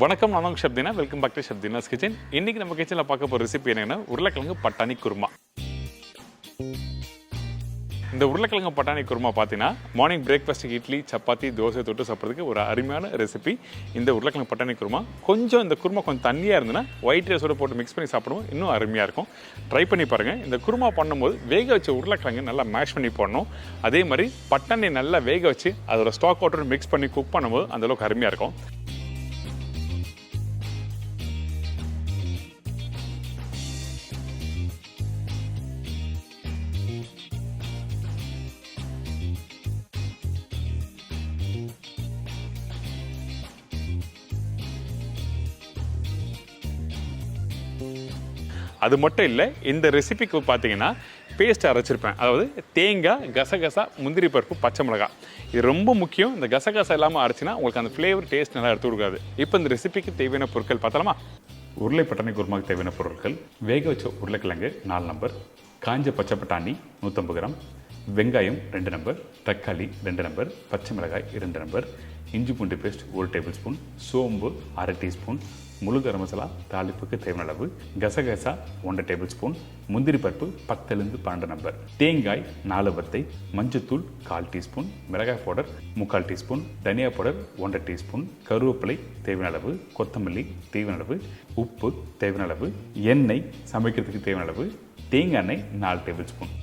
வணக்கம், நான் உங்கள் Shabdina. Welcome back to Shabdina's kitchen. இன்றைக்கி நம்ம கிச்சனில் பார்க்க போகிற ரெசிபி என்னென்னா உருளைக்கிழங்கு பட்டாணி குருமா. இந்த உருளைக்கிழங்கு பட்டாணி குருமா பார்த்தீங்கன்னா மார்னிங் பிரேக்ஃபாஸ்ட்டுக்கு இட்லி, சப்பாத்தி, தோசை தொட்டு சாப்பிட்றதுக்கு ஒரு அருமையான ரெசிபி இந்த உருளைக்கிழங்கு பட்டாணி குருமா. கொஞ்சம் இந்த குருமா கொஞ்சம் தண்ணியாக இருந்ததுன்னா ஒயிட் ரைஸோட போட்டு மிக்ஸ் பண்ணி சாப்பிடுவோம், இன்னும் அருமையாக இருக்கும். ட்ரை பண்ணி பாருங்கள். இந்த குருமா பண்ணும்போது வேக வச்ச உருளைக்கிழங்கு நல்லா மேஷ் பண்ணி போடணும். அதே மாதிரி பட்டாணி நல்லா வேக வச்சு அதோட ஸ்டாக் வாட்டர் மிக்ஸ் பண்ணி குக் பண்ணும்போது அந்தளவுக்கு அருமையாக இருக்கும். அது மட்டும் இல்லை, இந்த ரெசிபிக்கு பார்த்தீங்கன்னா பேஸ்ட் அரைச்சிருப்பேன். அதாவது தேங்காய், கசகசா, முந்திரி பருப்பு, பச்சை மிளகாய். இது ரொம்ப முக்கியம். இந்த கசகசா இல்லாமல் அரைச்சினா உங்களுக்கு அந்த ஃப்ளேவர் டேஸ்ட் நல்லா எடுத்து கொடுக்காது. இப்போ இந்த ரெசிபிக்கு தேவையான பொருட்கள் பார்த்தலாமா? உருளை பட்டாணி குருமாவுக்கு தேவையான பொருட்கள்: வேக வச்ச உருளைக்கிழங்கு 4 நம்பர், காஞ்ச பச்சை பட்டாணி 150 கிராம், வெங்காயம் 2 நம்பர், தக்காளி 2 நம்பர், பச்சை மிளகாய் 2 நம்பர், இஞ்சி பூண்டு பேஸ்ட் 1 டேபிள் ஸ்பூன், சோம்பு 1/2 டீஸ்பூன், முழு கரம் மசாலா தாளிப்புக்கு தேவையான அளவு, கசகசா 1 டேபிள் ஸ்பூன், முந்திரி பருப்பு 10லேருந்து 12 நம்பர், தேங்காய் 4 வத்தை, மஞ்சத்தூள் 1/4 டீஸ்பூன், மிளகாய் பவுடர் 3/4 டீஸ்பூன், தனியா பவுடர் 1 டீஸ்பூன், கருவேப்பிலை தேவையான அளவு, கொத்தமல்லி தேவையான அளவு, உப்பு தேவையான அளவு, எண்ணெய் சமைக்கிறதுக்கு தேவையான அளவு, தேங்காய் எண்ணெய் 4 டேபிள் ஸ்பூன்.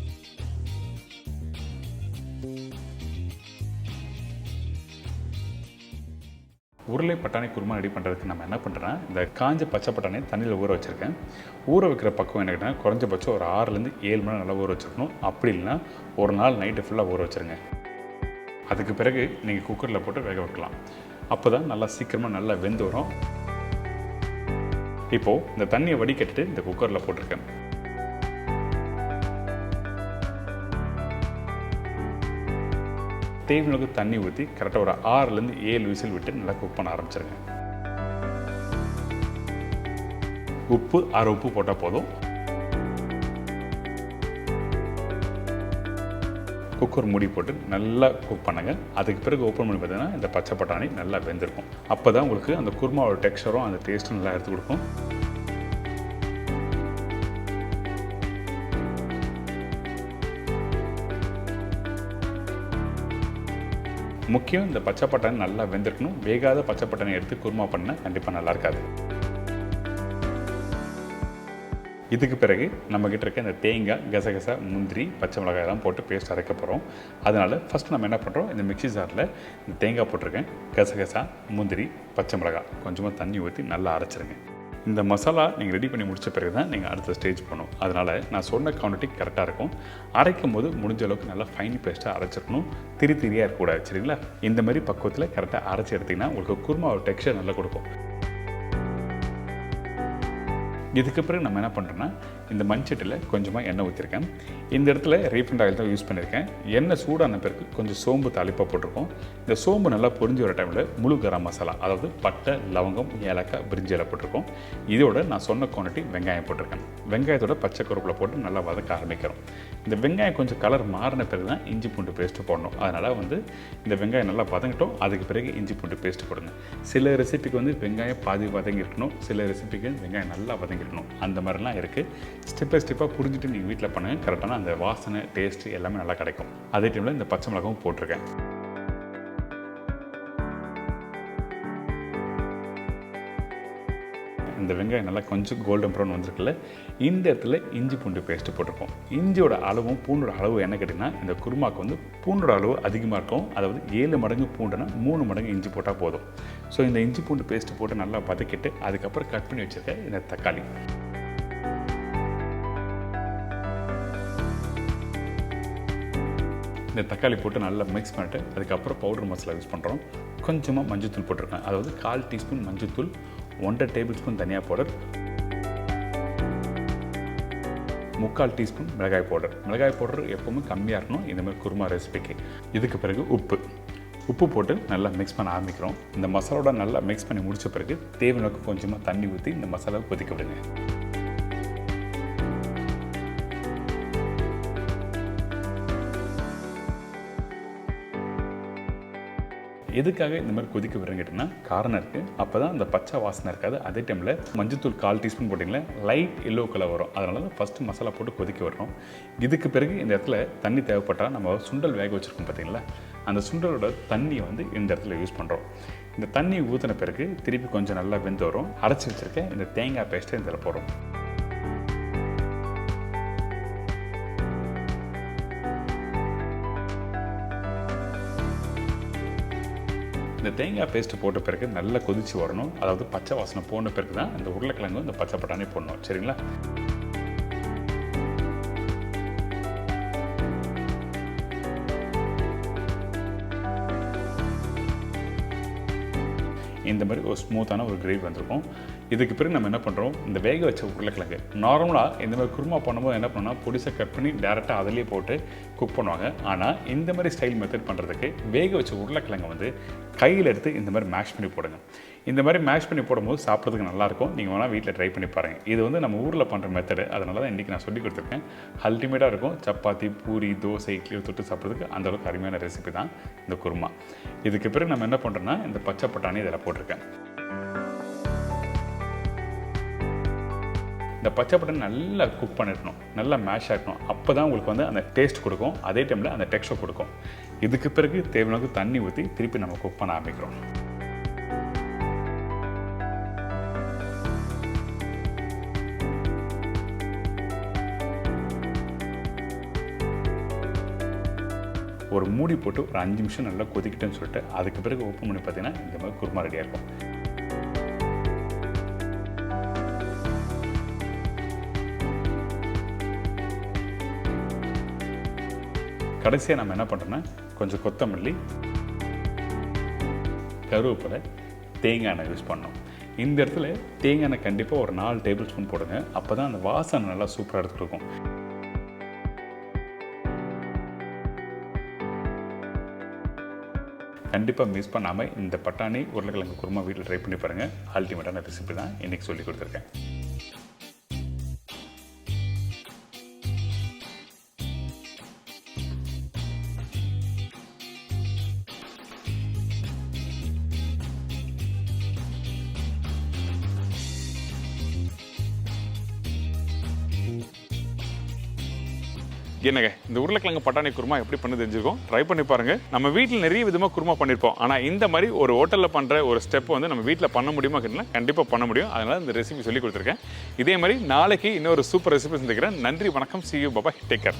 உருளை பட்டாணி குருமா ரெடி பண்ணுறதுக்கு நம்ம என்ன பண்ணுறோன்னா, இந்த காஞ்ச பச்சை பட்டாணி தண்ணியில் ஊற வச்சுருக்கேன். ஊற வைக்கிற பக்கம் என்ன கேட்டால் குறைஞ்சபட்சம் ஒரு 6லேருந்து 7 மணி நேரம் நல்லா ஊற வச்சுருக்கணும். அப்படி இல்லைன்னா ஒரு நாள் நைட்டு ஃபுல்லாக ஊற வச்சுருங்க. அதுக்கு பிறகு நீங்கள் குக்கரில் போட்டு வேக வைக்கலாம். அப்போ தான் நல்லா சீக்கிரமாக நல்லா வெந்து வரும். இப்போது இந்த தண்ணியை வடிகட்டிட்டு இந்த குக்கரில் போட்டிருக்கேன். தேவையான தண்ணி ஊற்றி கரெக்டாக ஒரு 6லேருந்து 7 விசில் விட்டு நல்லா குக் பண்ண ஆரம்பிச்சிருங்க. உப்பு 1/2 உப்பு போட்டால் போதும். குக்கர் மூடி போட்டு நல்லா குக் பண்ணுங்கள். அதுக்கு பிறகு ஓப்பன் பண்ணி பார்த்தீங்கன்னா இந்த பச்சை பட்டாணி நல்லா வெந்திருக்கும். அப்போ தான் உங்களுக்கு அந்த குருமாவோட டெக்ஸ்சரும் அந்த டேஸ்ட்டும் நல்லா எடுத்து கொடுக்கும். முக்கியம், இந்த பச்சை பட்டாணி நல்லா வெந்திருக்கணும். வேகாத பச்சை பட்டாணி எடுத்து குருமா பண்ணால் கண்டிப்பாக நல்லா இருக்காது. இதுக்கு பிறகு நம்மக்கிட்ட இருக்க இந்த தேங்காய், கசகசா, முந்திரி, பச்சை மிளகாய் எல்லாம் போட்டு பேஸ்ட் அரைக்க போகிறோம். அதனால் ஃபஸ்ட்டு நம்ம என்ன பண்ணுறோம், இந்த மிக்ஸி ஜாரில் இந்த தேங்காய் போட்டிருக்கேன், கசகசா, முந்திரி, பச்சை மிளகாய் கொஞ்சமாக தண்ணி ஊற்றி நல்லா அரைச்சிருங்க. இந்த மசாலா நீங்கள் ரெடி பண்ணி முடித்த பிறகு தான் நீங்கள் அடுத்த ஸ்டேஜ் பண்ணணும். அதனால் நான் சொன்ன குவான்டிட்டி கரெக்டாக இருக்கும். அரைக்கும் போது முடிஞ்ச அளவுக்கு நல்லா ஃபைன் பேஸ்ட்டாக அரைச்சிருக்கணும். திரியாக இருக்கக்கூடாது, சரிங்களா? இந்த மாதிரி பக்குவத்தில் கரெக்டாக அரைச்சி எடுத்திங்கன்னா உங்களுக்கு குருமாவோட டெக்ஸ்சர் நல்லா கொடுக்கும். இதுக்கு பிறகு நம்ம என்ன பண்ணுறோன்னா, இந்த மண்சட்டியில் கொஞ்சமாக எண்ணெய் ஊற்றிருக்கேன். இந்த இடத்துல ரீஃபைண்ட் ஆயில் தான் யூஸ் பண்ணியிருக்கேன். எண்ணெய் சூடான பிறகு கொஞ்சம் சோம்பு தாளிப்பாக போட்டிருக்கோம். இந்த சோம்பு நல்லா பொரிஞ்சு வர டைமில் முழு கரம் மசாலா, அதாவது பட்டை, லவங்கம், ஏலக்காய், பிரிஞ்சி இலை போட்டிருக்கோம். இதோட நான் சொன்ன குவான்டிட்டி வெங்காயம் போட்டிருக்கேன். வெங்காயத்தோட பச்சை கருவேப்பிலை போட்டு நல்லா வதக்க ஆரம்பிக்கிறோம். இந்த வெங்காயம் கொஞ்சம் கலர் மாறின பிறகு தான் இஞ்சி பூண்டு பேஸ்ட்டு போடணும். அதனால் இந்த வெங்காயம் நல்லா வதங்கிட்டோம். அதுக்கு பிறகு இஞ்சி பூண்டு பேஸ்ட்டு போடுங்க. சில ரெசிபிக்கு வெங்காயம் பாதி வதங்கிருக்கணும், சில ரெசிபிக்கு வெங்காயம் நல்லா வதங்கிருக்கணும். அந்த மாதிரிலாம் இருக்குது. ஸ்டெப் பை ஸ்டெப்பாக புரிஞ்சுட்டு நீங்கள் வீட்டில் பண்ணுங்கள். கரெக்டான அந்த வாசனை, டேஸ்ட்டு எல்லாமே நல்லா கிடைக்கும். அதே டைமில் இந்த பச்சை மிளகாவும் போட்டிருக்கேன். இந்த வெங்காயம் நல்லா கொஞ்சம் கோல்டன் ப்ரௌன் வந்திருக்குல்ல, இந்த இடத்துல இஞ்சி பூண்டு பேஸ்ட்டு போட்டிருப்போம். இஞ்சியோட அளவும் பூண்டோட அளவு என்ன கேட்டிங்கன்னா, இந்த குருமாவுக்கு பூண்டோட அளவு அதிகமாக இருக்கும். அதாவது 7 மடங்கு பூண்டுனா 3 மடங்கு இஞ்சி போட்டால் போதும். ஸோ இந்த இஞ்சி பூண்டு பேஸ்ட்டு போட்டு நல்லா வதக்கிட்டு அதுக்கப்புறம் கட் பண்ணி வச்சுருக்க இந்த தக்காளி, இந்த தக்காளி போட்டு நல்லா மிக்ஸ் பண்ணிட்டு அதுக்கப்புறம் பவுடர் மசாலா யூஸ் பண்ணுறோம். கொஞ்சமாக மஞ்சத்தூள் போட்டிருக்கேன். அதாவது 1/4 டீஸ்பூன் மஞ்சத்தூள், 1/2 டேபிள் ஸ்பூன் தனியா பவுடர், 3/4 டீஸ்பூன் மிளகாய் பவுடர். மிளகாய் பவுடர் எப்போவுமே கம்மியாக இருக்கணும் இந்த மாதிரி குருமா ரெசிபிக்கு. இதுக்கு பிறகு உப்பு போட்டு நல்லா மிக்ஸ் பண்ண ஆரம்பிக்கிறோம். இந்த மசாலோட நல்லா மிக்ஸ் பண்ணி முடித்த பிறகு தேவையான கொஞ்சமாக தண்ணி ஊற்றி இந்த மசாலாவை கொதிக்க விடுங்க. எதுக்காக இந்த மாதிரி கொதிக்க விடுறேன்னு கேட்டிங்கன்னா காரணம் இருக்குது. அப்போ தான் அந்த பச்சை வாசனை இருக்காது. அதே டைமில் மஞ்சத்தூள் 1/4 டீஸ்பூன் போட்டிங்களே லைட் எல்லோ கலர் வரும். அதனால தான் ஃபஸ்ட்டு மசாலா போட்டு கொதிக்க விடுறோம். இதுக்கு பிறகு இந்த இடத்துல தண்ணி தேவைப்பட்டால் நம்ம சுண்டல் வேக வச்சுருக்கோம் பார்த்தீங்களா, அந்த சுண்டலோட தண்ணியை வந்து இந்த இடத்துல யூஸ் பண்ணுறோம். இந்த தண்ணி ஊற்றின பிறகு திருப்பி கொஞ்சம் நல்லா வெந்து வரும். அரைச்சி வச்சுருக்கேன் இந்த தேங்காய் பேஸ்ட்டை இதில் போடுறோம். இந்த தேங்காய் பேஸ்ட்டு போட்ட பிறகு நல்லா கொதித்து வரணும். அதாவது பச்சை வாசனை போன பிறகு தான் இந்த உருளைக்கிழங்கு இந்த பச்சை பட்டாணி போடணும். சரிங்களா? இந்த மாதிரி ஒரு ஸ்மூத்தான ஒரு கிரேவி வந்திருக்கும். இதுக்கு பிறகு நம்ம என்ன பண்ணுறோம், இந்த வேக வச்ச உருளைக்கிழங்கு நார்மலாக இந்த மாதிரி குருமா பண்ணும்போது என்ன பண்ணால் பொடிசை கட் பண்ணி டேரெக்டாக அதிலே போட்டு குக் பண்ணுவாங்க. ஆனால் இந்த மாதிரி ஸ்டைல் மெத்தட் பண்ணுறதுக்கு வேக வச்ச உருளைக்கிழங்கு வந்து கையில் எடுத்து இந்த மாதிரி மேஷ் பண்ணி போடுங்க. இந்த மாதிரி மேஷ் பண்ணி போடும்போது சாப்பிட்றதுக்கு நல்லாயிருக்கும். நீங்கள் வேணால் வீட்டில் ட்ரை பண்ணி பாருங்கள். இது வந்து நம்ம ஊரில் பண்ணுற மெத்தடு. அதனால தான் இன்றைக்கி நான் சொல்லி கொடுத்துருக்கேன். அல்டிமேட்டாக இருக்கும். சப்பாத்தி, பூரி, தோசை, இட்லி தொட்டு சாப்பிட்றதுக்கு அந்தளவுக்கு அருமையான ரெசிபி தான் இந்த குருமா. இதுக்கு பிறகு நம்ம என்ன பண்ணுறோன்னா இந்த பச்சை பட்டாணி இதில் போட்டிருக்கேன். இந்த பச்சை பட்டாணி நல்லா குக் பண்ணிடணும், நல்லா மேஷ் ஆகணும். அப்போ தான் உங்களுக்கு வந்து அந்த டேஸ்ட் கொடுக்கும், அதே டைமில் அந்த டெக்ஸ்டர் கொடுக்கும். இதுக்கு பிறகு தேவையான தண்ணி ஊற்றி திருப்பி நம்ம குக் பண்ண ஆரம்பிக்கிறோம். ஒரு மூடி போட்டு ஒரு 5 நிமிஷம் நல்லா கொதிக்கிட்டேன்னு சொல்லிட்டு அதுக்கு பிறகு ஓப்பன் பண்ணி பார்த்தீங்கன்னா இந்த மாதிரி குருமா ரெடியாக இருக்கும். கடைசியாக நம்ம என்ன பண்ணுறோன்னா கொஞ்சம் கொத்தமல்லி, கருவேப்பிலை, தேங்காய் எண்ணெய் யூஸ் பண்ணோம். இந்த இடத்துல தேங்காய் எண்ணெய் கண்டிப்பாக ஒரு 4 டேபிள் ஸ்பூன் போடுங்க. அப்போ தான் அந்த வாசனை நல்லா சூப்பராக எடுத்துருக்கும். கண்டிப்பாக மிஸ் பண்ணாமல் இந்த பட்டாணி உருளைக்கிழங்கு குருமா வீட்டில் ட்ரை பண்ணி பாருங்கள். அல்டிமேட்டான ரெசிபி தான் இன்றைக்கி சொல்லி கொடுத்துருக்கேன். என்னங்க இந்த உருளைக்கிழங்கு பட்டாணி குருமா எப்படி பண்ணி தெரிஞ்சிருக்கோம், ட்ரை பண்ணி பாருங்க. நம்ம வீட்டில் நிறைய விதமாக குருமா பண்ணியிருப்போம். ஆனால் இந்த மாதிரி ஒரு ஹோட்டலில் பண்ணுற ஒரு ஸ்டெப் வந்து நம்ம வீட்டில் பண்ண முடியுமா கேட்டால் கண்டிப்பாக பண்ண முடியும். அதனால் இந்த ரெசிபி சொல்லி கொடுத்துருக்கேன். இதே மாதிரி நாளைக்கு இன்னொரு சூப்பர் ரெசிபி செஞ்சுக்கிறேன். நன்றி, வணக்கம், see you, bye bye, take care.